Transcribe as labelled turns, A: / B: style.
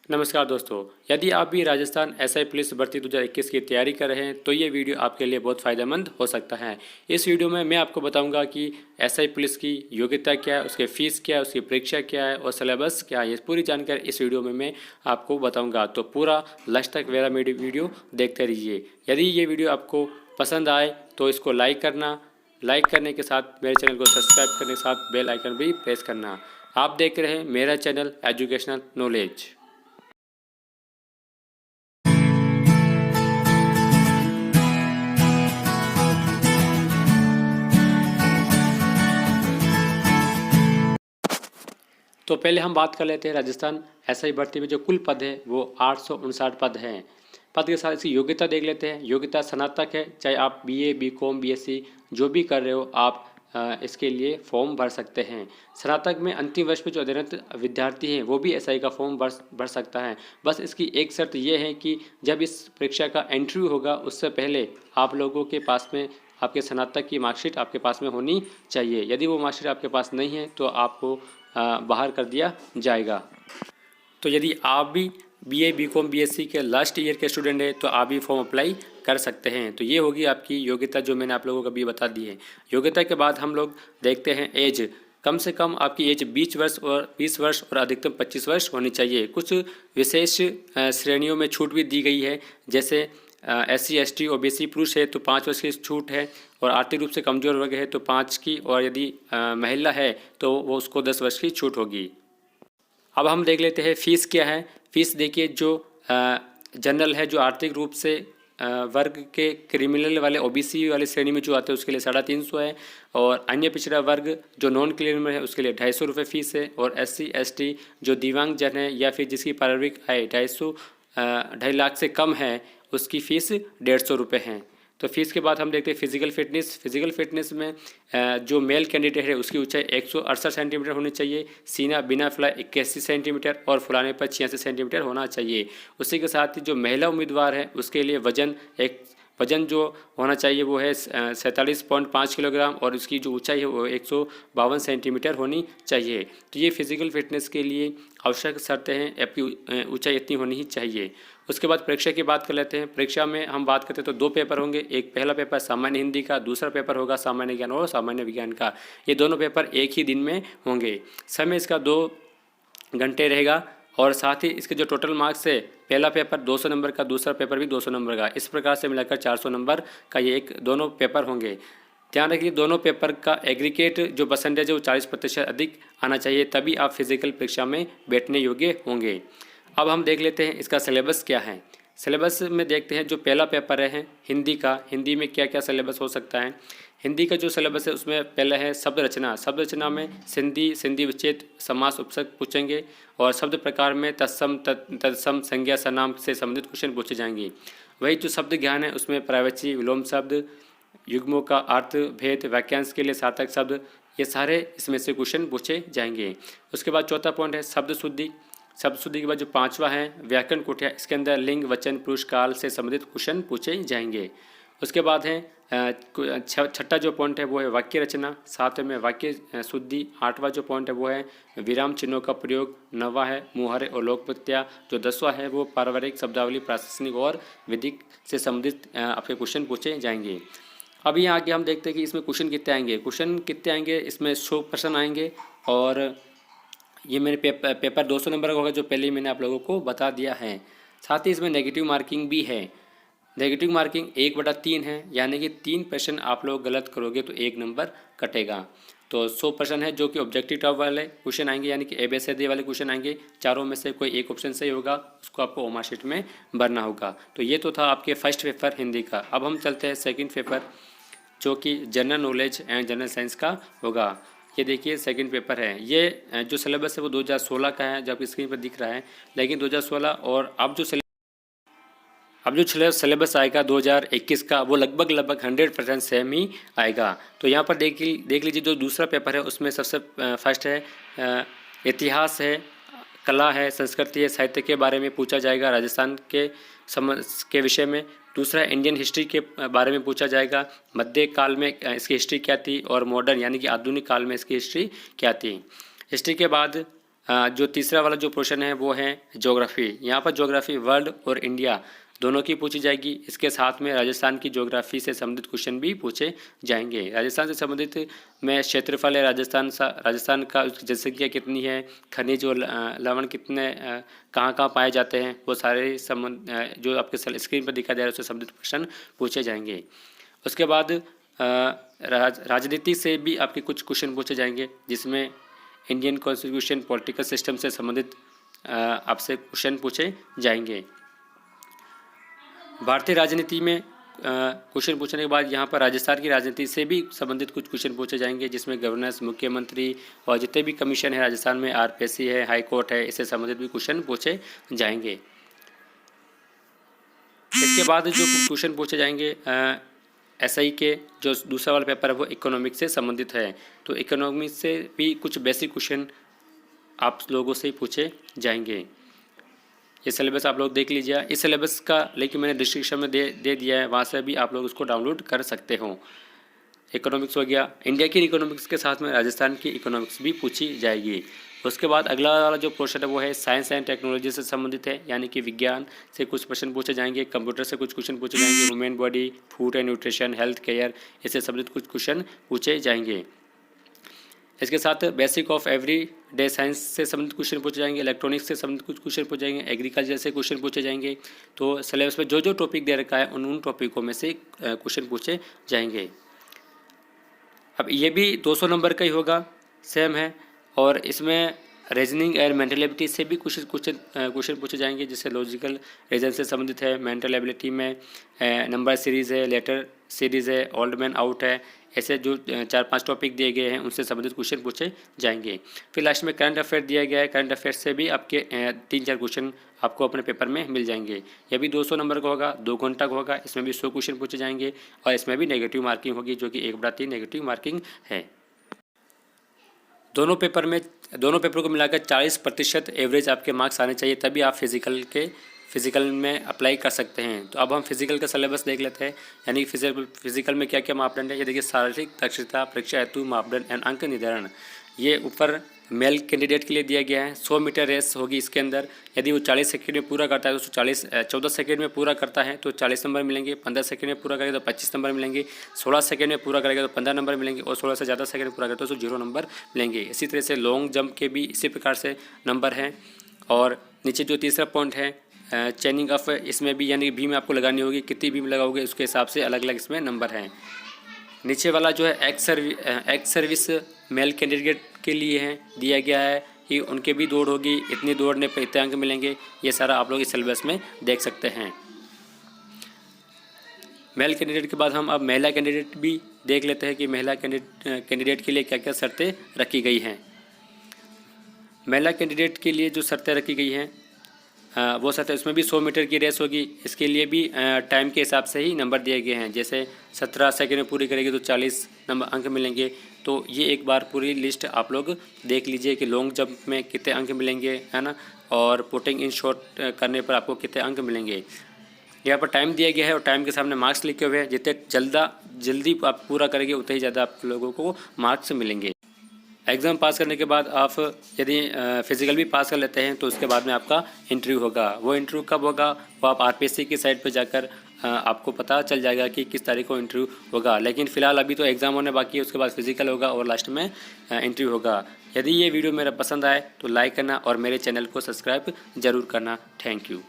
A: नमस्कार दोस्तों, यदि आप भी राजस्थान एसआई पुलिस भर्ती 2021 की तैयारी कर रहे हैं तो ये वीडियो आपके लिए बहुत फ़ायदेमंद हो सकता है। इस वीडियो में मैं आपको बताऊंगा कि एसआई पुलिस की योग्यता क्या है, उसके फीस क्या है, उसकी परीक्षा क्या है और सिलेबस क्या है। ये पूरी जानकारी इस वीडियो में मैं आपको बताऊँगा, तो पूरा लास्ट तक मेरा वीडियो देखते रहिए। यदि ये वीडियो आपको पसंद आए तो इसको लाइक करना, लाइक करने के साथ मेरे चैनल को सब्सक्राइब करने के साथ बेल आइकन भी प्रेस करना। आप देख रहे हैं मेरा चैनल एजुकेशनल नॉलेज। तो पहले हम बात कर लेते हैं राजस्थान एसआई भर्ती में जो कुल पद है वो 859 पद हैं। पद के साथ इसकी योग्यता देख लेते हैं। योग्यता स्नातक है, चाहे आप बीए, बीकॉम, बीएससी जो भी कर रहे हो आप इसके लिए फॉर्म भर सकते हैं। स्नातक में अंतिम वर्ष में जो अध्ययनरत विद्यार्थी हैं वो भी एसआई का फॉर्म भर सकता है। बस इसकी एक शर्त ये है कि जब इस परीक्षा का इंटरव्यू होगा उससे पहले आप लोगों के पास में आपके स्नातक की मार्कशीट आपके पास में होनी चाहिए। यदि वो मार्कशीट आपके पास नहीं है तो आपको बाहर कर दिया जाएगा। तो यदि आप भी बीए, बीकॉम, बीएससी के लास्ट ईयर के स्टूडेंट हैं तो आप भी फॉर्म अप्लाई कर सकते हैं। तो ये होगी आपकी योग्यता जो मैंने आप लोगों को अभी बता दी है। योग्यता के बाद हम लोग देखते हैं एज। कम से कम आपकी एज 20 वर्ष और अधिकतम 25 वर्ष होनी चाहिए। कुछ विशेष श्रेणियों में छूट भी दी गई है, जैसे SC, ST, OBC पुरुष है तो 5 वर्ष की छूट है, और आर्थिक रूप से कमजोर वर्ग है तो 5 की, और यदि महिला है तो वो उसको 10 वर्ष की छूट होगी। अब हम देख लेते हैं फ़ीस क्या है। फ़ीस देखिए, जो जनरल है, जो आर्थिक रूप से वर्ग के क्रिमिनल वाले OBC वाले श्रेणी में जो आते हैं उसके लिए 350 है, और अन्य पिछड़ा वर्ग जो नॉन क्रिमिनल है उसके लिए 250 रुपये फ़ीस है, और SC, ST जो दिव्यांग जन है या फिर जिसकी पारिवारिक आय 2.5 लाख से कम है उसकी फ़ीस 150 रुपये है। तो फीस के बाद हम देखते हैं फिजिकल फिटनेस। फिजिकल फिटनेस में जो मेल कैंडिडेट है उसकी ऊंचाई 168 सेंटीमीटर होनी चाहिए, सीना बिना फुलाए 81 सेंटीमीटर और फुलाने पर 86 सेंटीमीटर होना चाहिए। उसी के साथ ही जो महिला उम्मीदवार है उसके लिए वजन जो होना चाहिए वो है 47.5 किलोग्राम, और उसकी जो ऊंचाई है वो 152 सेंटीमीटर होनी चाहिए। तो ये फिजिकल फिटनेस के लिए आवश्यक शर्तें हैं, आपकी ऊंचाई इतनी होनी ही चाहिए। उसके बाद परीक्षा की बात कर लेते हैं। परीक्षा में हम बात करते हैं तो 2 पेपर होंगे। एक पहला पेपर सामान्य हिंदी का, दूसरा पेपर होगा सामान्य ज्ञान और सामान्य विज्ञान का। ये दोनों पेपर एक ही दिन में होंगे। समय इसका 2 घंटे रहेगा, और साथ ही इसके जो टोटल मार्क्स है, पहला पेपर 200 नंबर का, दूसरा पेपर भी 200 नंबर का, इस प्रकार से मिलाकर 400 नंबर का ये दोनों पेपर होंगे। ध्यान रखिए, दोनों पेपर का एग्रीगेट जो परसेंटेज है वो 40% अधिक आना चाहिए, तभी आप फिजिकल परीक्षा में बैठने योग्य होंगे। अब हम देख लेते हैं इसका सिलेबस क्या है। सिलेबस में देखते हैं जो पहला पेपर है हिंदी का, हिंदी में क्या क्या सिलेबस हो सकता है। हिंदी का जो सिलेबस है उसमें पहला है शब्द रचना। शब्द रचना में सिंधी, सिंधी विच्छेद, समास, उपसर्ग पूछेंगे, और शब्द प्रकार में तत्सम, तत्सम, संज्ञा, सर्वनाम से संबंधित क्वेश्चन पूछे जाएंगे। वही जो शब्द ज्ञान है उसमें पर्यायवाची, विलोम शब्द, युग्मों का अर्थ भेद, वाक्यांश के लिए सार्थक शब्द, ये सारे इसमें से क्वेश्चन पूछे जाएंगे। उसके बाद चौथा पॉइंट है शब्द शुद्धि। शब्द शुद्धि के बाद जो 5वां है व्याकरण कुटिया, इसके अंदर लिंग, वचन, पुरुष, काल से संबंधित क्वेश्चन पूछे जाएंगे। उसके बाद है छठा जो पॉइंट है वो है वाक्य रचना, 7वें में वाक्य शुद्धि, 8वां जो पॉइंट है वो है विराम चिन्हों का प्रयोग, 9वां है मुहारे और लोक प्रत्यय, जो 10वां है वो पारिवारिक शब्दावली, प्रशासनिक और विधिक से संबंधित आपके क्वेश्चन पूछे जाएंगे। अब यहाँ आगे हम देखते हैं कि इसमें क्वेश्चन कितने आएंगे। इसमें 100 प्रश्न आएंगे, और ये मेरे पेपर 200 नंबर का होगा जो पहले ही मैंने आप लोगों को बता दिया है। साथ ही इसमें नेगेटिव मार्किंग भी है। नेगेटिव मार्किंग 1/3 है, यानी कि 3 प्रश्न आप लोग गलत करोगे तो 1 नंबर कटेगा। तो 100 प्रश्न है जो कि ऑब्जेक्टिव टाइप वाले क्वेश्चन आएंगे, यानी कि ABCD वाले क्वेश्चन आएंगे। चारों में से कोई एक ऑप्शन सही होगा, उसको आपको ओमा शीट में भरना होगा। तो ये तो था आपके फर्स्ट पेपर हिंदी का। अब हम चलते हैं सेकेंड पेपर, जो कि general knowledge and general science का होगा। ये देखिए सेकंड पेपर है। ये जो सिलेबस है वो 2016 का है, जो आपकी स्क्रीन पर दिख रहा है। लेकिन 2016 और अब जो सिलेबस आएगा 2021 का, वो लगभग 100% सेम ही आएगा। तो यहाँ पर देख लीजिए, जो दूसरा पेपर है उसमें सबसे फर्स्ट है इतिहास है, कला है, संस्कृति है, साहित्य के बारे में पूछा जाएगा, राजस्थान के विषय में। दूसरा इंडियन हिस्ट्री के बारे में पूछा जाएगा, मध्य काल में इसकी हिस्ट्री क्या थी, और मॉडर्न यानी कि आधुनिक काल में इसकी हिस्ट्री क्या थी। हिस्ट्री के बाद जो तीसरा वाला जो पोर्शन है वो है ज्योग्राफी। यहाँ पर ज्योग्राफी वर्ल्ड और इंडिया दोनों की पूछी जाएगी। इसके साथ में राजस्थान की ज्योग्राफी से संबंधित क्वेश्चन भी पूछे जाएंगे। राजस्थान से संबंधित में क्षेत्रफल है राजस्थान का, उसकी जनसंख्या कितनी है, खनिज और लवण कितने कहाँ कहाँ पाए जाते हैं, वो सारे संबंध जो आपके स्क्रीन पर दिखाई दे रहा है उससे संबंधित प्रश्न पूछे जाएंगे। उसके बाद राजनीति से भी आपके कुछ क्वेश्चन पूछे जाएंगे, जिसमें इंडियन कॉन्स्टिट्यूशन पॉलिटिकल सिस्टम से संबंधित आपसे क्वेश्चन पूछे जाएंगे। भारतीय राजनीति में क्वेश्चन पूछने के बाद यहाँ पर राजस्थान की राजनीति से भी संबंधित कुछ क्वेश्चन पूछे जाएंगे, जिसमें गवर्नर्स, मुख्यमंत्री और जितने भी कमीशन है राजस्थान में, आरपीएससी है, हाई कोर्ट है, इससे संबंधित भी क्वेश्चन पूछे जाएंगे। इसके बाद जो क्वेश्चन पूछे जाएंगे एसआई के जो दूसरा वाला पेपर है वो इकोनॉमिक्स से संबंधित है, तो इकोनॉमिक्स से भी कुछ बेसिक क्वेश्चन आप लोगों से पूछे जाएंगे। ये सिलेबस आप लोग देख लीजिए। इस सिलेबस का लिंक मैंने डिस्क्रिप्शन में दे दिया है, वहाँ से भी आप लोग उसको डाउनलोड कर सकते हो। इकोनॉमिक्स हो गया, इंडिया की इकोनॉमिक्स के साथ में राजस्थान की इकोनॉमिक्स भी पूछी जाएगी। उसके बाद अगला वाला जो पोर्शन है वो है साइंस एंड टेक्नोलॉजी से संबंधित है, यानी कि विज्ञान से कुछ प्रश्न पूछे जाएंगे, कंप्यूटर से कुछ क्वेश्चन पूछे जाएंगे, human body, food and nutrition, health care, इससे संबंधित कुछ क्वेश्चन पूछे जाएंगे। इसके साथ basic of every day science से संबंधित क्वेश्चन पूछे जाएंगे, इलेक्ट्रॉनिक्स से संबंधित कुछ क्वेश्चन पूछे जाएंगे, एग्रीकल्चर से क्वेश्चन पूछे जाएंगे। तो सिलेबस में जो जो टॉपिक दे रखा है उन टॉपिकों में से क्वेश्चन पूछे जाएंगे। अब ये भी 200 नंबर का ही होगा, सेम है, और इसमें रीजनिंग एंड मेंटल एबिलिटी से भी कुछ क्वेश्चन पूछे जाएंगे, जिससे लॉजिकल रीजन से संबंधित है। मेंटल एबिलिटी में नंबर सीरीज़ है, लेटर सीरीज़ है, ओल्ड मैन आउट है, ऐसे जो 4-5 टॉपिक दिए गए हैं उनसे संबंधित क्वेश्चन पूछे जाएंगे। फिर लास्ट में करंट अफेयर दिया गया है, करंट अफेयर से भी आपके 3-4 क्वेश्चन आपको अपने पेपर में मिल जाएंगे। यह भी 200 नंबर का होगा, 2 घंटा का होगा, इसमें भी 100 क्वेश्चन पूछे जाएंगे और इसमें भी नेगेटिव मार्किंग होगी, जो कि 1/3 नेगेटिव मार्किंग है। दोनों पेपर को मिलाकर 40% एवरेज आपके मार्क्स आने चाहिए, तभी आप फिजिकल में अप्लाई कर सकते हैं। तो अब हम फिजिकल का सिलेबस देख लेते हैं, यानी फिजिकल में क्या क्या मापदंड है। ये देखिए, शारीरिक दक्षता, परीक्षा हेतु मापदंड एंड अंक निर्धारण, ये ऊपर मेल कैंडिडेट के लिए दिया गया है। 100 मीटर रेस होगी इसके अंदर, यदि वो 40 सेकंड में पूरा करता है तो 14 सेकंड में पूरा करता है तो 40 नंबर मिलेंगे, 15 सेकंड में पूरा करेगा तो 25 नंबर मिलेंगे, 16 सेकंड में पूरा करेगा तो 15 नंबर मिलेंगे, और 16 से ज़्यादा सेकंड में पूरा करता है तो 0 नंबर मिलेंगे। इसी तरह से लॉन्ग जंप के भी इसी प्रकार से नंबर हैं। और नीचे जो तीसरा पॉइंट है चेनिंग ऑफ, इसमें भी यानी बीम आपको लगानी होगी, कितनी बीम लगाओगे उसके हिसाब से अलग अलग इसमें नंबर हैं। नीचे वाला जो है एक्स सर्विस मेल कैंडिडेट के लिए है, दिया गया है कि उनके भी दौड़ होगी, इतनी दौड़ने पर इतने अंक मिलेंगे। ये सारा आप लोग इस सिलेबस में देख सकते हैं। मेल कैंडिडेट के बाद हम अब महिला कैंडिडेट भी देख लेते हैं कि महिला कैंडिडेट के लिए क्या क्या शर्तें रखी गई हैं। महिला कैंडिडेट के लिए जो शर्तें रखी गई हैं वो शर्तें, उसमें भी 100 मीटर की रेस होगी। इसके लिए भी टाइम के हिसाब से ही नंबर दिए गए हैं, जैसे 17 सेकंड में पूरी करेगी तो 40 नंबर अंक मिलेंगे। तो ये एक बार पूरी लिस्ट आप लोग देख लीजिए कि लॉन्ग जंप में कितने अंक मिलेंगे, है ना, और पुटिंग इन शॉट करने पर आपको कितने अंक मिलेंगे। यहाँ पर टाइम दिया गया है और टाइम के सामने मार्क्स लिखे हुए हैं। जितने जल्दी आप पूरा करेंगे उतने ही ज़्यादा आप लोगों को मार्क्स मिलेंगे। एग्ज़ाम पास करने के बाद आप यदि फिजिकल भी पास कर लेते हैं तो उसके बाद में आपका इंटरव्यू होगा। वो इंटरव्यू कब होगा वो आप आरपीएससी की साइट पर जाकर आपको पता चल जाएगा कि किस तारीख को इंटरव्यू होगा। लेकिन फ़िलहाल अभी तो एग्ज़ाम होने बाकी है, उसके बाद फिजिकल होगा और लास्ट में इंटरव्यू होगा। यदि ये वीडियो मेरा पसंद आए तो लाइक करना और मेरे चैनल को सब्सक्राइब ज़रूर करना। Thank you.